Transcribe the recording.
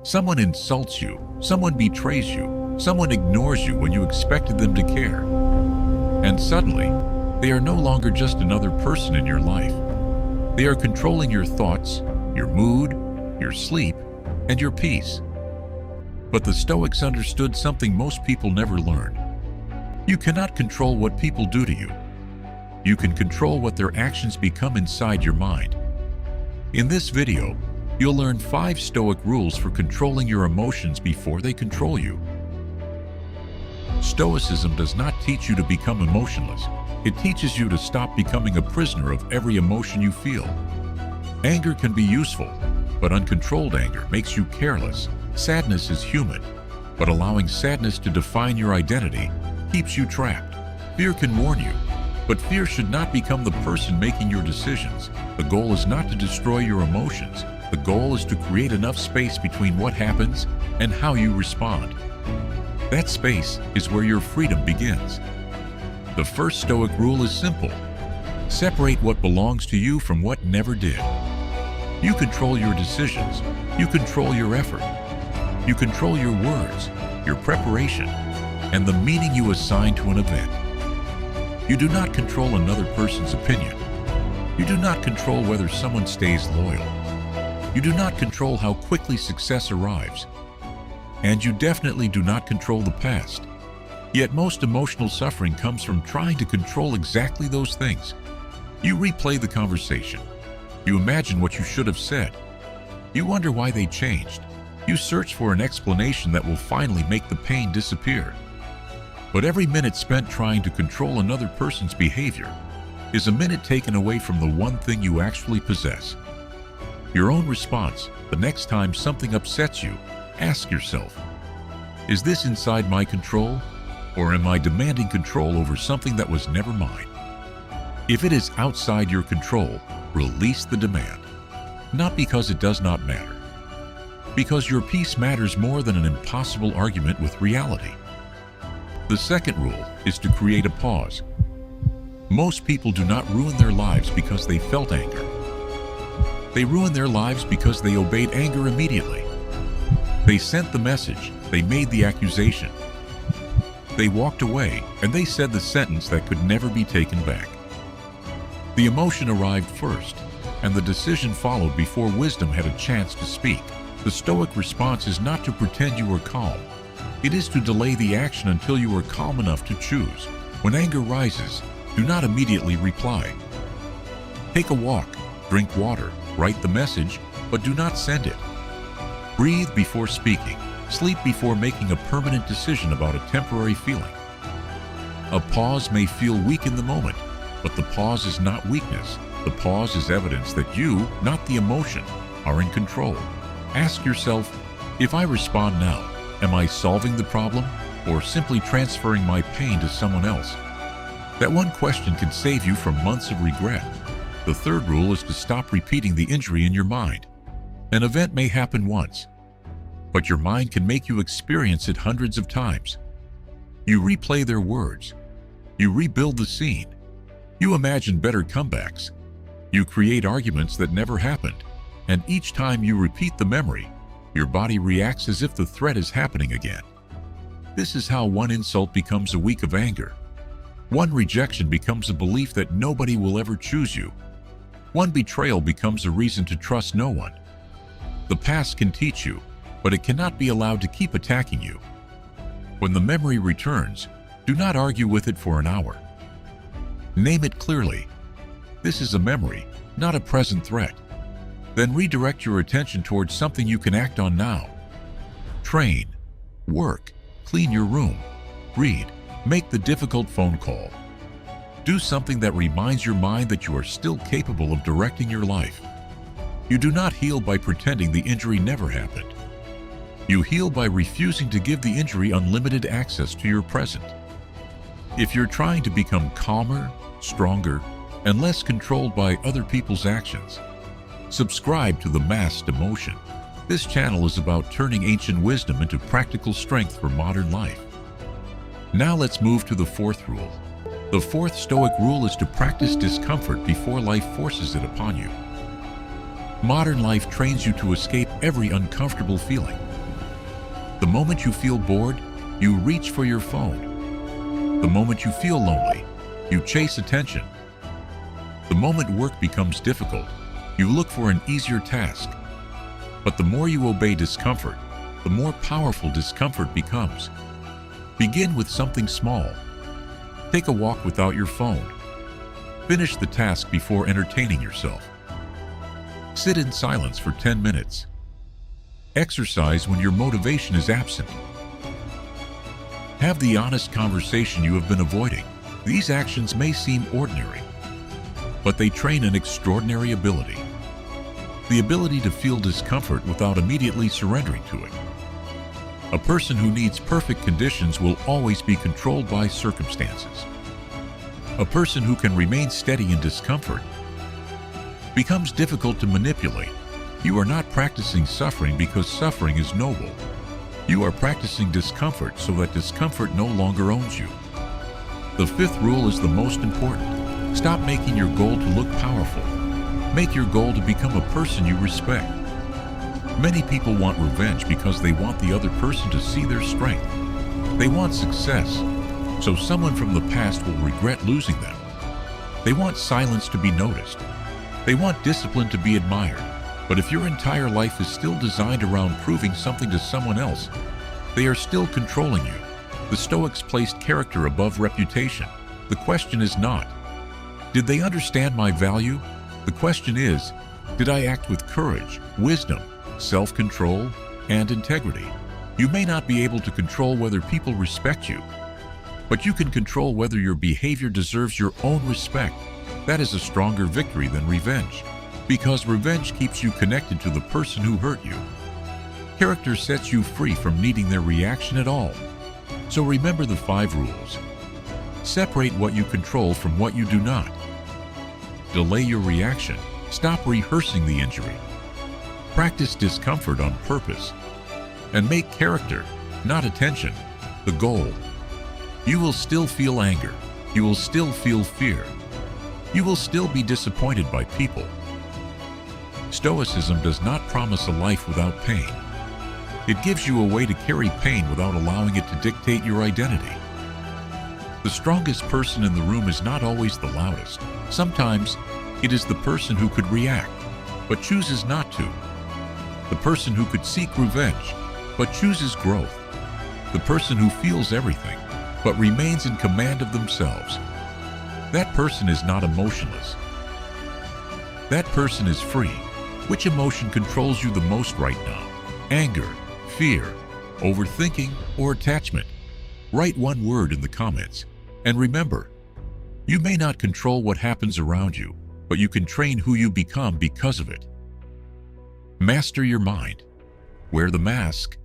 Someone insults you, someone betrays you, someone ignores you when you expected them to care. And suddenly, they are no longer just another person in your life. They are controlling your thoughts, your mood, your sleep, and your peace. But the Stoics understood something most people never learn. You cannot control what people do to you. You can control what their actions become inside your mind. In this video, you'll learn 5 Stoic rules for controlling your emotions before they control you. Stoicism does not teach you to become emotionless. It teaches you to stop becoming a prisoner of every emotion you feel. Anger can be useful, but uncontrolled anger makes you careless. Sadness is human, but allowing sadness to define your identity keeps you trapped. Fear can warn you, but fear should not become the person making your decisions. The goal is not to destroy your emotions. The goal is to create enough space between what happens and how you respond. That space is where your freedom begins. The first Stoic rule is simple. Separate what belongs to you from what never did. You control your decisions. You control your effort. You control your words, your preparation, and the meaning you assign to an event. You do not control another person's opinion. You do not control whether someone stays loyal. You do not control how quickly success arrives. And you definitely do not control the past. Yet most emotional suffering comes from trying to control exactly those things. You replay the conversation. You imagine what you should have said. You wonder why they changed. You search for an explanation that will finally make the pain disappear. But every minute spent trying to control another person's behavior is a minute taken away from the one thing you actually possess. Your own response. The next time something upsets you, ask yourself, is this inside my control, or am I demanding control over something that was never mine? If it is outside your control, release the demand. Not because it does not matter, because your peace matters more than an impossible argument with reality. The second rule is to create a pause. Most people do not ruin their lives because they felt anger. They ruin their lives because they obeyed anger immediately. They sent the message, they made the accusation. They walked away, and they said the sentence that could never be taken back. The emotion arrived first, and the decision followed before wisdom had a chance to speak. The Stoic response is not to pretend you are calm. It is to delay the action until you are calm enough to choose. When anger rises, do not immediately reply. Take a walk, drink water, write the message, but do not send it. Breathe before speaking. Sleep before making a permanent decision about a temporary feeling. A pause may feel weak in the moment, but the pause is not weakness. The pause is evidence that you, not the emotion, are in control. Ask yourself, if I respond now, am I solving the problem or simply transferring my pain to someone else? That one question can save you from months of regret. The third rule is to stop repeating the injury in your mind. An event may happen once, but your mind can make you experience it hundreds of times. You replay their words. You rebuild the scene. You imagine better comebacks. You create arguments that never happened. And each time you repeat the memory, your body reacts as if the threat is happening again. This is how one insult becomes a week of anger. One rejection becomes a belief that nobody will ever choose you. One betrayal becomes a reason to trust no one. The past can teach you, but it cannot be allowed to keep attacking you. When the memory returns, do not argue with it for an hour. Name it clearly. This is a memory, not a present threat. Then redirect your attention towards something you can act on now. Train, work, clean your room, read, make the difficult phone call. Do something that reminds your mind that you are still capable of directing your life. You do not heal by pretending the injury never happened. You heal by refusing to give the injury unlimited access to your present. If you're trying to become calmer, stronger, and less controlled by other people's actions, subscribe to The Masked Emotion. This channel is about turning ancient wisdom into practical strength for modern life. Now let's move to the fourth rule. The fourth Stoic rule is to practice discomfort before life forces it upon you. Modern life trains you to escape every uncomfortable feeling. The moment you feel bored, you reach for your phone. The moment you feel lonely, you chase attention. The moment work becomes difficult, you look for an easier task. But the more you obey discomfort, the more powerful discomfort becomes. Begin with something small. Take a walk without your phone. Finish the task before entertaining yourself. Sit in silence for 10 minutes. Exercise when your motivation is absent. Have the honest conversation you have been avoiding. These actions may seem ordinary, but they train an extraordinary ability. The ability to feel discomfort without immediately surrendering to it. A person who needs perfect conditions will always be controlled by circumstances. A person who can remain steady in discomfort becomes difficult to manipulate. You are not practicing suffering because suffering is noble. You are practicing discomfort so that discomfort no longer owns you. The fifth rule is the most important. Stop making your goal to look powerful. Make your goal to become a person you respect. Many people want revenge because they want the other person to see their strength. They want success, so someone from the past will regret losing them. They want silence to be noticed. They want discipline to be admired. But if your entire life is still designed around proving something to someone else, they are still controlling you. The Stoics placed character above reputation. The question is not, did they understand my value? The question is, did I act with courage, wisdom, self-control, and integrity? You may not be able to control whether people respect you, but you can control whether your behavior deserves your own respect. That is a stronger victory than revenge, because revenge keeps you connected to the person who hurt you. Character sets you free from needing their reaction at all. So remember the 5 rules. Separate what you control from what you do not. Delay your reaction. Stop rehearsing the injury. Practice discomfort on purpose. And make character, not attention, the goal. You will still feel anger. You will still feel fear. You will still be disappointed by people. Stoicism does not promise a life without pain. It gives you a way to carry pain without allowing it to dictate your identity. The strongest person in the room is not always the loudest. Sometimes it is the person who could react, but chooses not to. The person who could seek revenge, but chooses growth. The person who feels everything, but remains in command of themselves. That person is not emotionless. That person is free. Which emotion controls you the most right now? Anger, fear, overthinking, or attachment? Write one word in the comments. And remember, you may not control what happens around you, but you can train who you become because of it. Master your mind. Wear the mask